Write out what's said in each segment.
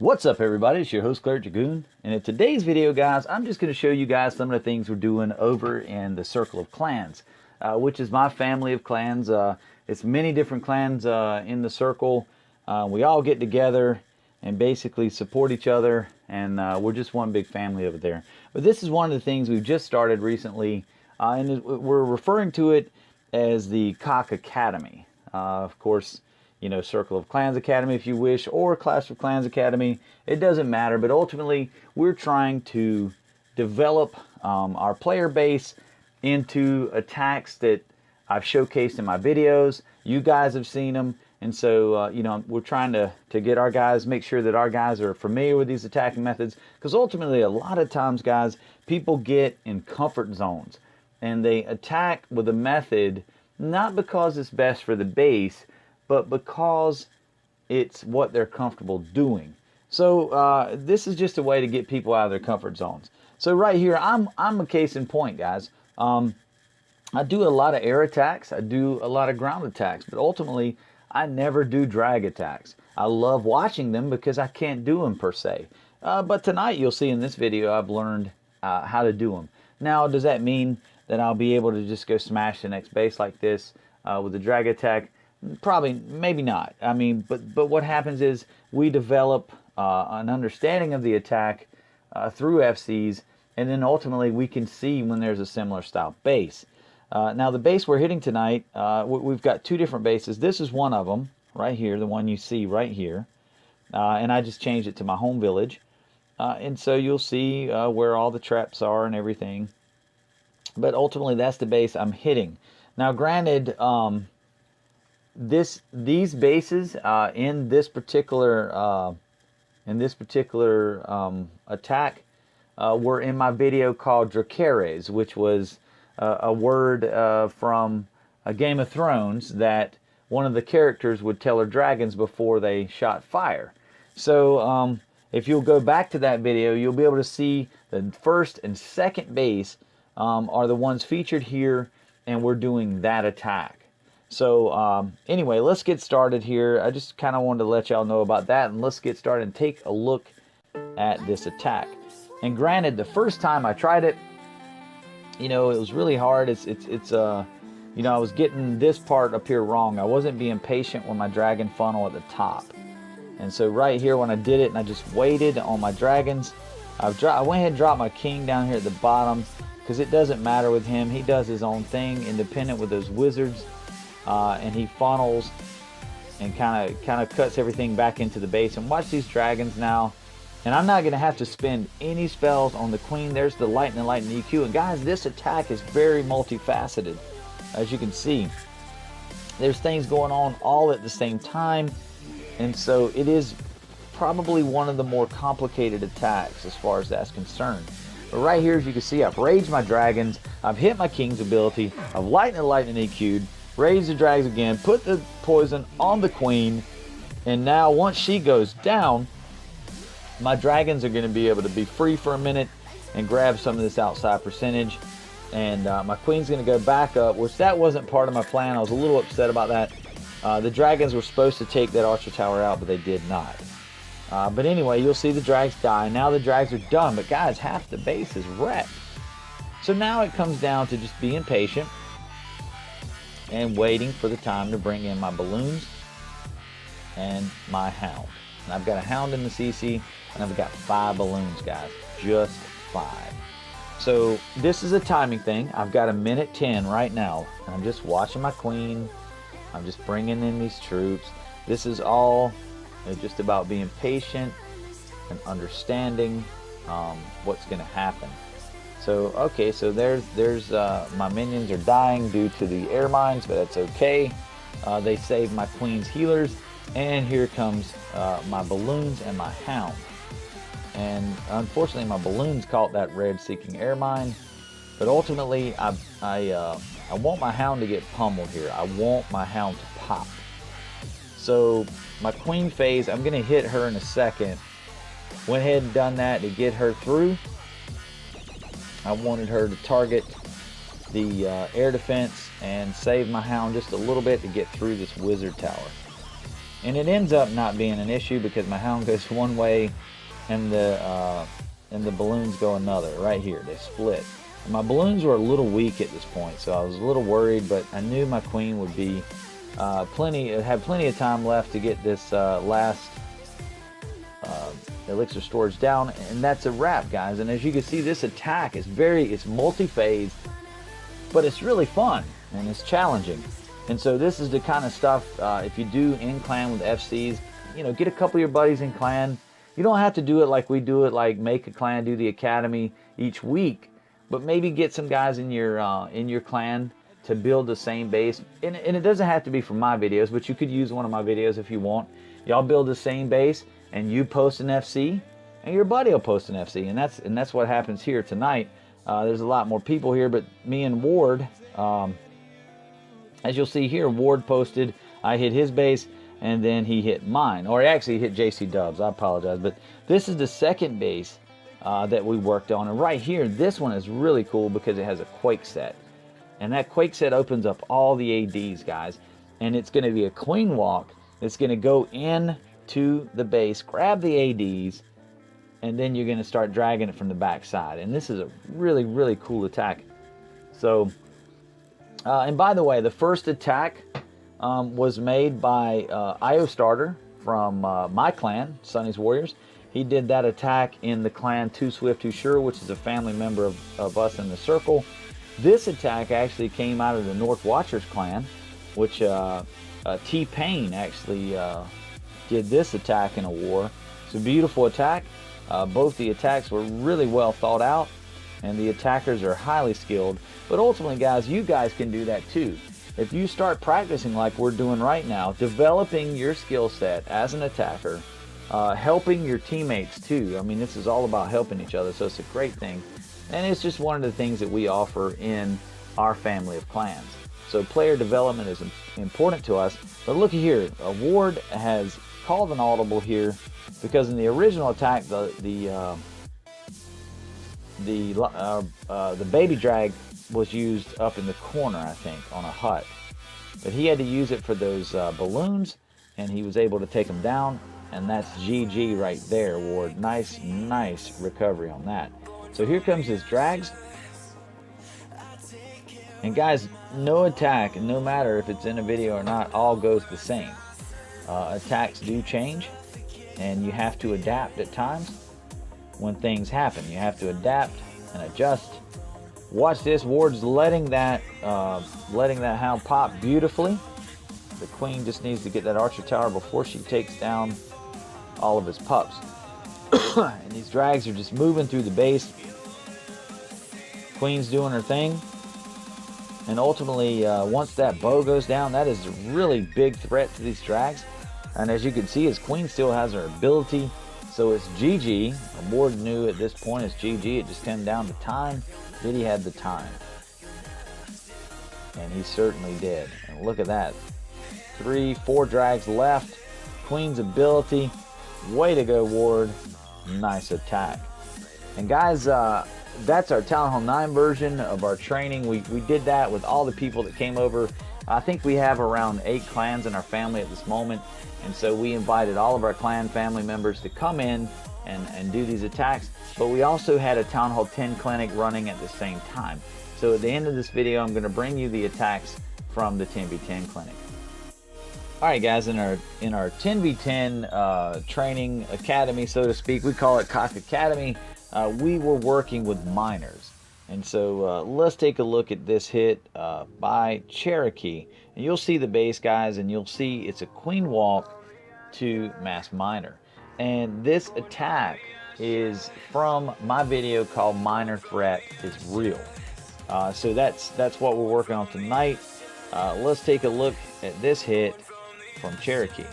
What's up, everybody? It's your host, Cleric Dragoon, and in today's video, guys, I'm just going to show you guys some of the things we're doing over in the Circle of Clans, which is my family of clans. It's many different clans in the Circle. We all get together and basically support each other, and we're just one big family over there. But this is one of the things we've just started recently, and we're referring to it as the C.o.c Academy. Of course, you know, Circle of Clans Academy if you wish, or Clash of Clans Academy. It doesn't matter, but ultimately we're trying to develop our player base into attacks that I've showcased in my videos. You guys have seen them, and so you know, we're trying to get our guys, make sure that our guys are familiar with these attacking methods, because ultimately a lot of times, guys, people get in comfort zones and they attack with a method not because it's best for the base, but because it's what they're comfortable doing. So this is just a way to get people out of their comfort zones. So right here, I'm a case in point, guys. I do a lot of air attacks. I do a lot of ground attacks, but ultimately, I never do drag attacks. I love watching them because I can't do them per se. But tonight, you'll see in this video, I've learned how to do them. Now, does that mean that I'll be able to just go smash the next base like this with a drag attack? Probably, maybe not. I mean, but what happens is we develop an understanding of the attack through FCs, and then ultimately we can see when there's a similar style base. Now the base we're hitting tonight, we've got two different bases. This is one of them, right here, the one you see right here. And I just changed it to my home village. And so you'll see where all the traps are and everything. But ultimately that's the base I'm hitting. Now granted, these bases in this particular attack were in my video called Dracares, which was a word from a Game of Thrones that one of the characters would tell her dragons before they shot fire. So if you'll go back to that video, you'll be able to see the first and second base are the ones featured here, and we're doing that attack. So anyway, let's get started here. I just kind of wanted to let y'all know about that, and let's get started and take a look at this attack. And granted, the first time I tried it, you know, it was really hard. You know, I was getting this part up here wrong. I wasn't being patient with my dragon funnel at the top. And so right here when I did it and I just waited on my dragons, I went ahead and dropped my king down here at the bottom, because it doesn't matter with him. He does his own thing independent with those wizards. And he funnels and kind of cuts everything back into the base. And watch these dragons now. And I'm not going to have to spend any spells on the queen. There's the Laloon. And guys, this attack is very multifaceted. As you can see, there's things going on all at the same time. And so it is probably one of the more complicated attacks as far as that's concerned. But right here, as you can see, I've raged my dragons. I've hit my king's ability. I've Cwl-Ndl-Mlcw-Lwcw. Raise the drags again, put the poison on the queen, and now once she goes down, my dragons are going to be able to be free for a minute and grab some of this outside percentage, and my queen's going to go back up, which that wasn't part of my plan. I was a little upset about that. The dragons were supposed to take that archer tower out, but they did not. But anyway, you'll see the drags die. Now the drags are done, but guys, half the base is wrecked. So now it comes down to just being patient and waiting for the time to bring in my balloons and my hound. And I've got a hound in the CC, and I've got 5 balloons, guys. Just 5. So this is a timing thing. I've got 1:10 right now, and I'm just watching my queen. I'm just bringing in these troops. This is all just about being patient and understanding what's going to happen. So, okay, so there's my minions are dying due to the air mines, but that's okay. They saved my queen's healers, and here comes my balloons and my hound. And unfortunately, my balloons caught that red seeking air mine, but ultimately, I want my hound to get pummeled here. I want my hound to pop. So my queen phase, I'm going to hit her in a second. Went ahead and done that to get her through. I wanted her to target the air defense and save my hound just a little bit to get through this wizard tower. And it ends up not being an issue because my hound goes one way and the balloons go another. Right here, they split. And my balloons were a little weak at this point, so I was a little worried, but I knew my queen would be have plenty of time left to get this last elixir storage down, and that's a wrap, guys. And as you can see, this attack is it's multi-phased, but it's really fun and it's challenging. And so this is the kind of stuff, if you do in clan with FCs, you know, get a couple of your buddies in clan. You don't have to do it like we do it, like make a clan, do the academy each week, but maybe get some guys in your clan to build the same base. And it doesn't have to be from my videos, but you could use one of my videos if you want. Y'all build the same base, and you post an FC, and your buddy will post an FC, and that's what happens here tonight. There's a lot more people here, but me and Ward, as you'll see here, Ward posted, I hit his base, and then he hit mine. Or he actually hit JC Dubs, I apologize. But this is the second base that we worked on. And right here, this one is really cool because it has a Quake set. And that Quake set opens up all the ADs, guys. And it's going to be a queen walk. It's going to go in to the base, grab the ADs, and then you're going to start dragging it from the back side. And this is a really, really cool attack. So, and by the way, the first attack was made by IO Starter from my clan, Sonny's Warriors. He did that attack in the clan Too Swift Too Sure, which is a family member of us in the circle. This attack actually came out of the North Watchers clan, which T-Pain actually did this attack in a war. It's a beautiful attack. Both the attacks were really well thought out, and the attackers are highly skilled. But ultimately, guys, you guys can do that too. If you start practicing like we're doing right now, developing your skill set as an attacker, helping your teammates too. I mean, this is all about helping each other, so it's a great thing. And it's just one of the things that we offer in our family of clans. So player development is important to us. But look here, Ward has called an audible here because in the original attack, the baby drag was used up in the corner, I think, on a hut. But he had to use it for those balloons, and he was able to take them down. And that's GG right there, Ward. Nice recovery on that. So here comes his drags. And guys, no attack, no matter if it's in a video or not, all goes the same. Attacks do change, and you have to adapt at times when things happen. You have to adapt and adjust. Watch this, Ward's letting that hound pop beautifully. The queen just needs to get that archer tower before she takes down all of his pups. And these drags are just moving through the base. Queen's doing her thing. And ultimately, once that bow goes down, that is a really big threat to these drags. And as you can see, his queen still has her ability. So it's GG. Ward knew at this point it's GG. It just came down to time. Did he have the time? And he certainly did. And look at that. 4 drags left. Queen's ability. Way to go, Ward. Nice attack. And guys, that's our Town Hall 9 version of our training. We did that with all the people that came over. I think we have around 8 clans in our family at this moment. And so we invited all of our clan family members to come in and do these attacks. But we also had a Town Hall 10 clinic running at the same time. So at the end of this video, I'm going to bring you the attacks from the 10v10 clinic. Alright guys, in our 10v10 training academy, so to speak, we call it C.o.c Academy, we were working with miners. And so let's take a look at this hit by Cherokee. And you'll see the base, guys, and you'll see it's a queen walk to mass miner. And this attack is from my video called Miner Threat is Real. So that's what we're working on tonight. Let's take a look at this hit from Cherokee.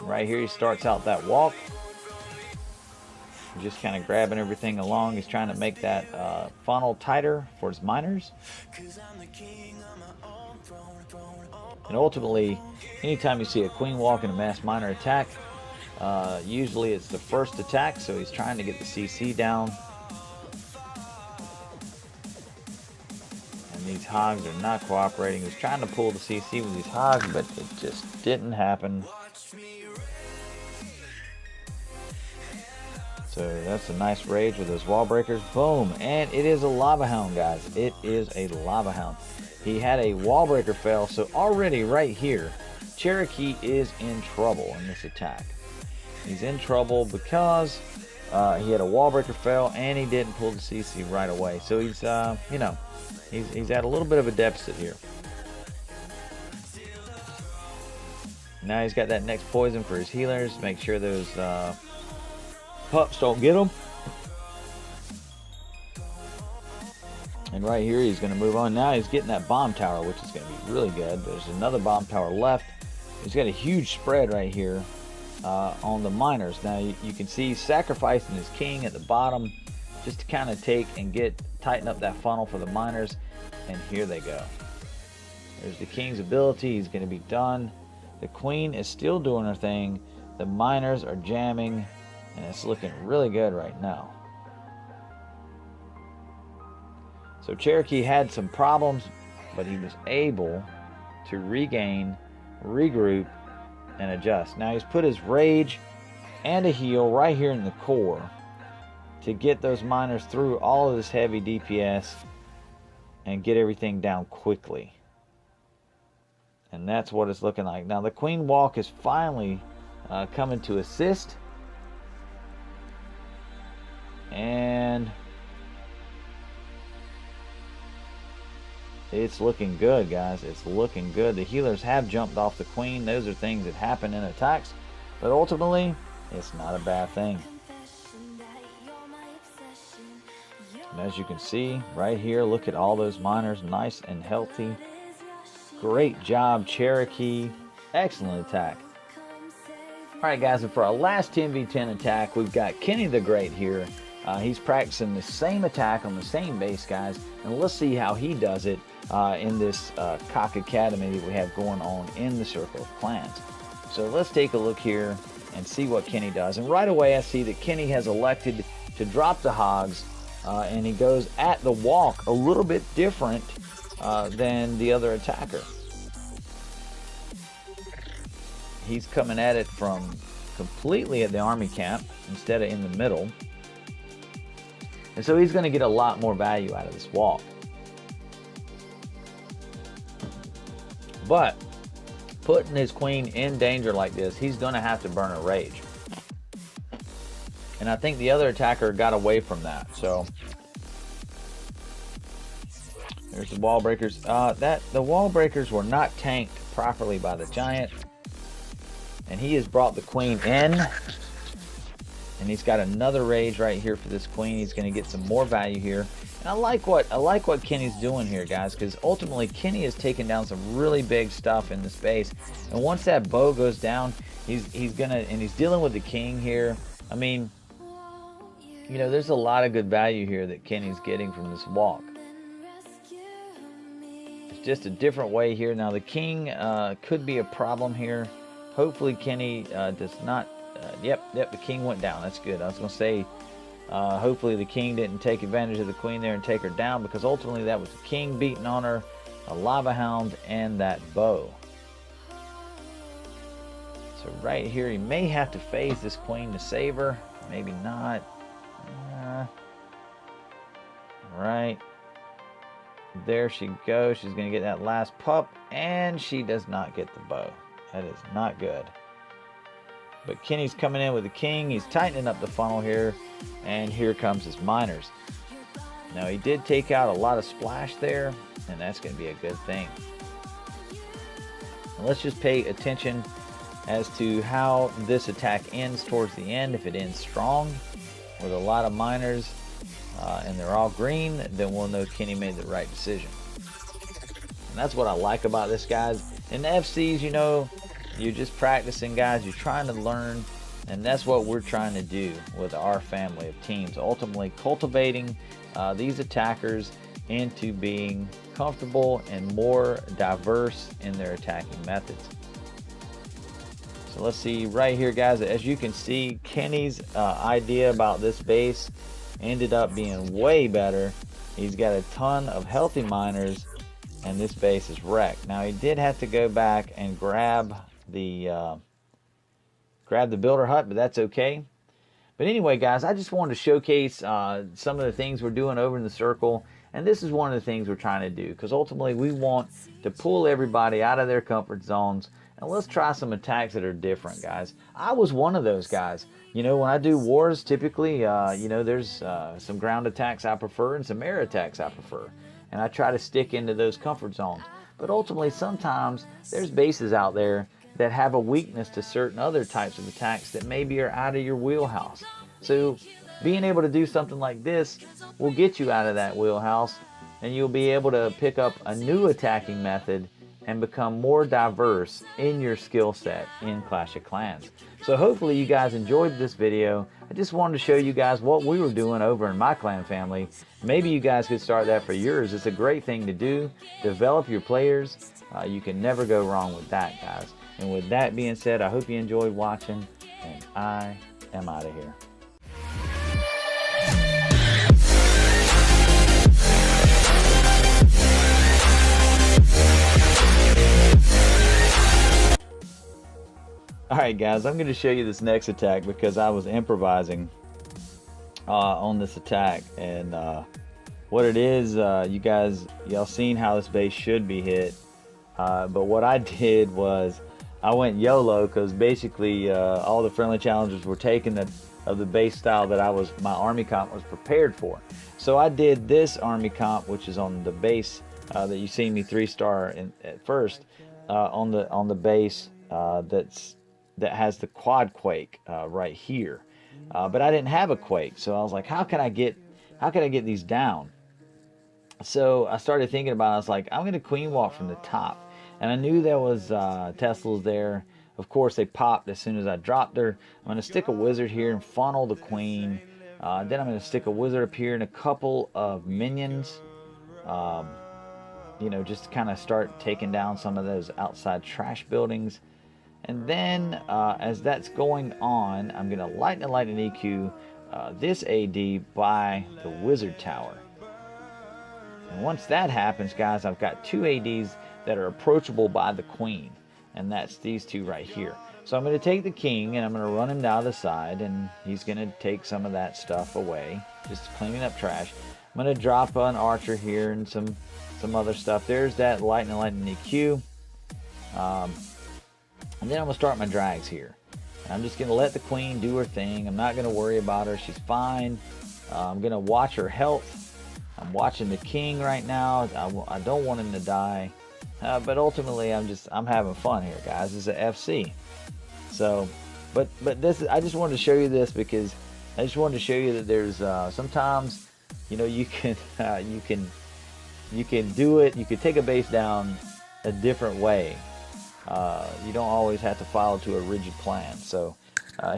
Right here, he starts out that walk. Just kind of grabbing everything along. He's trying to make that funnel tighter for his miners. And ultimately, anytime you see a queen walk in a mass miner attack, usually it's the first attack, so he's trying to get the CC down. And these hogs are not cooperating. He was trying to pull the CC with these hogs, but it just didn't happen. So that's a nice rage with those wall breakers. Boom. And it is a lava hound, guys. It is a lava hound. He had a wall breaker fail, so already right here, Cherokee is in trouble in this attack. He's in trouble because he had a wall breaker fail and he didn't pull the CC right away. So he's, you know, he's at a little bit of a deficit here. Now he's got that next poison for his healers. Make sure those pups don't get him. And right here he's going to move on. Now he's getting that bomb tower, which is going to be really good. There's another bomb tower left. He's got a huge spread right here on the miners. Now you can see he's sacrificing his king at the bottom just to kind of take and tighten up that funnel for the miners. And here they go. There's the king's ability. He's going to be done. The queen is still doing her thing. The miners are jamming, and it's looking really good right now. So Cherokee had some problems, but he was able to regain, regroup, and adjust. Now he's put his rage and a heal right here in the core to get those miners through all of this heavy DPS and get everything down quickly. And that's what it's looking like. Now the Queen Walk is finally coming to assist. And it's looking good, guys. It's looking good. The healers have jumped off the Queen. Those are things that happen in attacks. But ultimately, it's not a bad thing. And as you can see right here, look at all those miners, nice and healthy. Great job, Cherokee. Excellent attack. Alright guys, and for our last 10v10 attack, we've got Kenny the Great here. He's practicing the same attack on the same base, guys. And let's see how he does it in this C.o.c Academy that we have going on in the Circle of Clans. So let's take a look here and see what Kenny does. And right away I see that Kenny has elected to drop the hogs, and he goes at the walk a little bit different than the other attacker. He's coming at it from completely at the army camp instead of in the middle. And so he's going to get a lot more value out of this walk. But putting his queen in danger like this, he's going to have to burn a rage. And I think the other attacker got away from that. So there's the wall breakers. The wall breakers were not tanked properly by the giant. And he has brought the queen in. And he's got another rage right here for this queen. He's going to get some more value here. And I like what Kenny's doing here, guys, because ultimately Kenny is taking down some really big stuff in the space. And once that bow goes down, he's dealing with the king here. I mean, you know, there's a lot of good value here that Kenny's getting from this walk. It's just a different way here. Now the king could be a problem here. Hopefully Kenny does not. Yep, the king went down. That's good. I was going to say, hopefully the king didn't take advantage of the queen there and take her down, because ultimately that was the king beating on her, a lava hound, and that bow. So right here, he may have to phase this queen to save her. Maybe not. Right. There she goes. She's going to get that last pup, and she does not get the bow. That is not good. But Kenny's coming in with the king. He's tightening up the funnel here. And here comes his miners. Now he did take out a lot of splash there, and that's going to be a good thing. And let's just pay attention as to how this attack ends towards the end. If it ends strong with a lot of miners and they're all green, then we'll know Kenny made the right decision. And that's what I like about this, guys. In the FCs, you know, you're just practicing, guys. You're trying to learn, and that's what we're trying to do with our family of teams. Ultimately, cultivating these attackers into being comfortable and more diverse in their attacking methods. So let's see right here, guys. As you can see, Kenny's idea about this base ended up being way better. He's got a ton of healthy miners, and this base is wrecked. Now he did have to go back and grab the builder hut, but that's okay. But anyway, guys, I just wanted to showcase some of the things we're doing over in the circle. And this is one of the things we're trying to do, because ultimately we want to pull everybody out of their comfort zones. And let's try some attacks that are different, guys. I was one of those guys. You know, when I do wars, typically, you know, there's some ground attacks I prefer and some air attacks I prefer. And I try to stick into those comfort zones. But ultimately, sometimes there's bases out there that have a weakness to certain other types of attacks that maybe are out of your wheelhouse. So being able to do something like this will get you out of that wheelhouse, and you'll be able to pick up a new attacking method and become more diverse in your skill set in Clash of Clans. So hopefully you guys enjoyed this video. I just wanted to show you guys what we were doing over in my clan family. Maybe you guys could start that for yours. It's a great thing to do. Develop your players. You can never go wrong with that, guys. And with that being said, I hope you enjoyed watching, and I am out of here. Alright guys, I'm going to show you this next attack because I was improvising on this attack, and what it is, y'all seen how this base should be hit, but what I did was I went YOLO, because basically all the friendly challengers were taking of the base style that my army comp was prepared for. So I did this army comp, which is on the base that you see me 3-star at first, on the base that has the quad quake right here, but I didn't have a quake, so I was like, how can I get these down? So I started thinking about it. I was like, I'm gonna queen walk from the top, and I knew there was Teslas there. Of course they popped as soon as I dropped her. I'm gonna stick a wizard here and funnel the queen, then I'm gonna stick a wizard up here and a couple of minions, you know, just to kind of start taking down some of those outside trash buildings. And then, as that's going on, I'm going to lightning EQ this AD by the wizard tower. And once that happens, guys, I've got 2 ADs that are approachable by the queen. And that's these 2 right here. So I'm going to take the king, and I'm going to run him down the side, and he's going to take some of that stuff away, just cleaning up trash. I'm going to drop an archer here and some other stuff. There's that lightning EQ. And then I'm going to start my drags here. I'm just going to let the queen do her thing. I'm not going to worry about her. She's fine. I'm going to watch her health. I'm watching the king right now. I don't want him to die. But ultimately, I'm having fun here, guys. This is a FC. So, but this is, I just wanted to show you this because I just wanted to show you that there's sometimes, you know, you can do it. You can take a base down a different way. You don't always have to follow to a rigid plan. So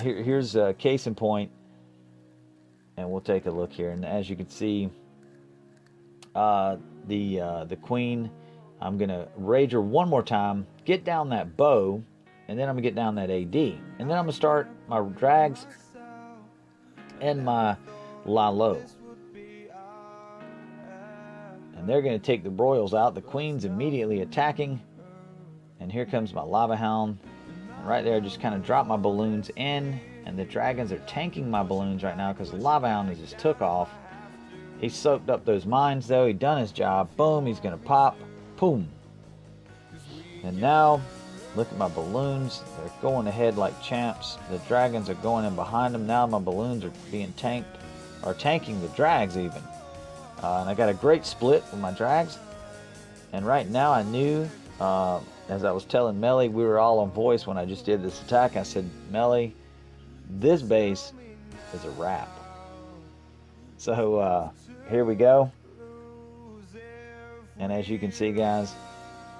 here's a case in point, and we'll take a look here. And as you can see, the queen, I'm gonna rage her one more time, get down that bow, and then I'm gonna get down that AD, and then I'm gonna start my drags and my laloon. And they're gonna take the royals out. The queen's immediately attacking. And here comes my lava hound. And right there, I just kind of drop my balloons in, and the dragons are tanking my balloons right now because the lava hound just took off. He soaked up those mines though. He done his job. Boom, he's gonna pop. Boom. And now, look at my balloons. They're going ahead like champs. The dragons are going in behind them. Now my balloons are being tanked, or tanking the drags even. And I got a great split with my drags. And right now I knew, as I was telling Melly, we were all on voice when I just did this attack. I said, Melly, this base is a wrap. So here we go. And as you can see, guys,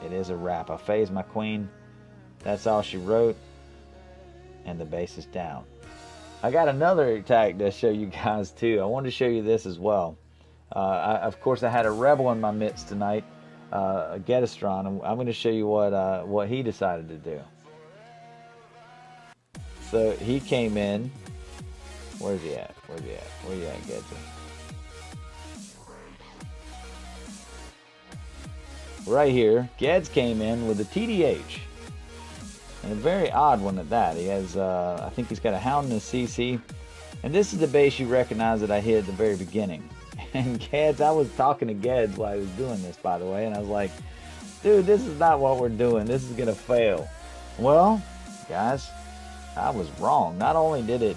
it is a wrap. I phased my queen. That's all she wrote. And the base is down. I got another attack to show you guys too. I wanted to show you this as well. Of course, I had a rebel in my midst tonight. Getastron, and I'm going to show you what he decided to do. So he came in. Where's he at? Where you at, Getty? right here, Ged's came in with a TDH. And a very odd one at that. He has, I think he's got a hound and a CC. And this is the base you recognize that I hit at the very beginning. And Ged's, I was talking to Ged's while I was doing this, by the way, and I was like, dude, this is not what we're doing. This is going to fail. Well, guys, I was wrong. Not only did it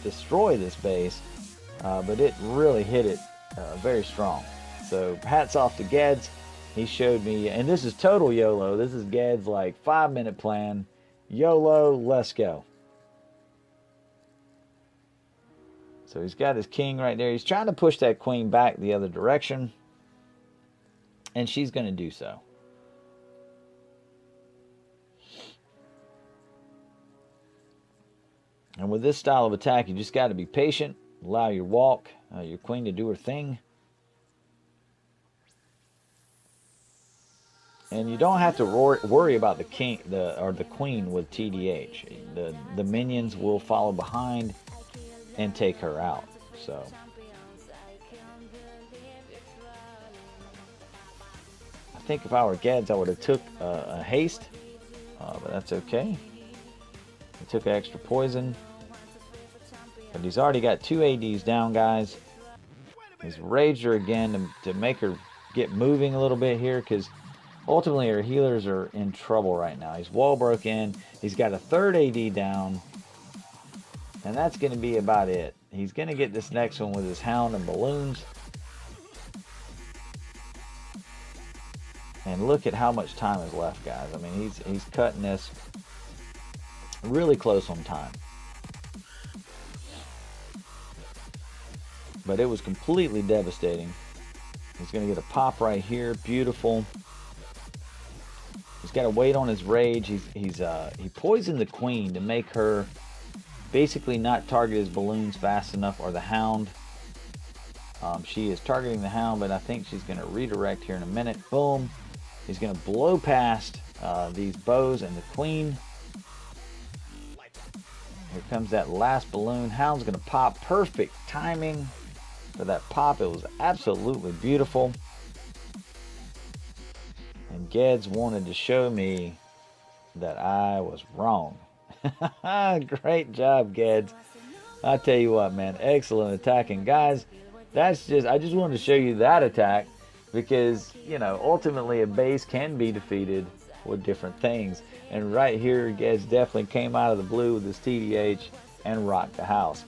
destroy this base, but it really hit it very strong. So hats off to Ged's. He showed me, and this is total YOLO. This is Ged's like 5-minute plan. YOLO, let's go. So he's got his king right there. He's trying to push that queen back the other direction. And she's going to do so. And with this style of attack, you just got to be patient. Allow your walk, your queen to do her thing. And you don't have to worry about the king or the queen with TDH. The minions will follow behind and take her out. So I think if I were Ged's, I would have took a haste, but that's okay. He took an extra poison, but he's already got 2 ADs down, guys. He's raged her again to make her get moving a little bit here, because ultimately her healers are in trouble right now. He's wall broke in. He's got a 3rd AD down. And that's going to be about it. He's going to get this next one with his hound and balloons. And look at how much time is left, guys. I mean, he's cutting this really close on time. But it was completely devastating. He's going to get a pop right here. Beautiful. He's got to wait on his rage. He poisoned the queen to make her basically not target his balloons fast enough, or the hound. She is targeting the hound, but I think she's going to redirect here in a minute. Boom. He's going to blow past these bows and the queen. Here comes that last balloon. Hound's going to pop. Perfect timing for that pop. It was absolutely beautiful. And Ged's wanted to show me that I was wrong. Great job, Ged's. I tell you what, man, excellent attacking, guys. I just wanted to show you that attack, because, you know, ultimately a base can be defeated with different things. And right here, Ged's definitely came out of the blue with his TDH and rocked the house.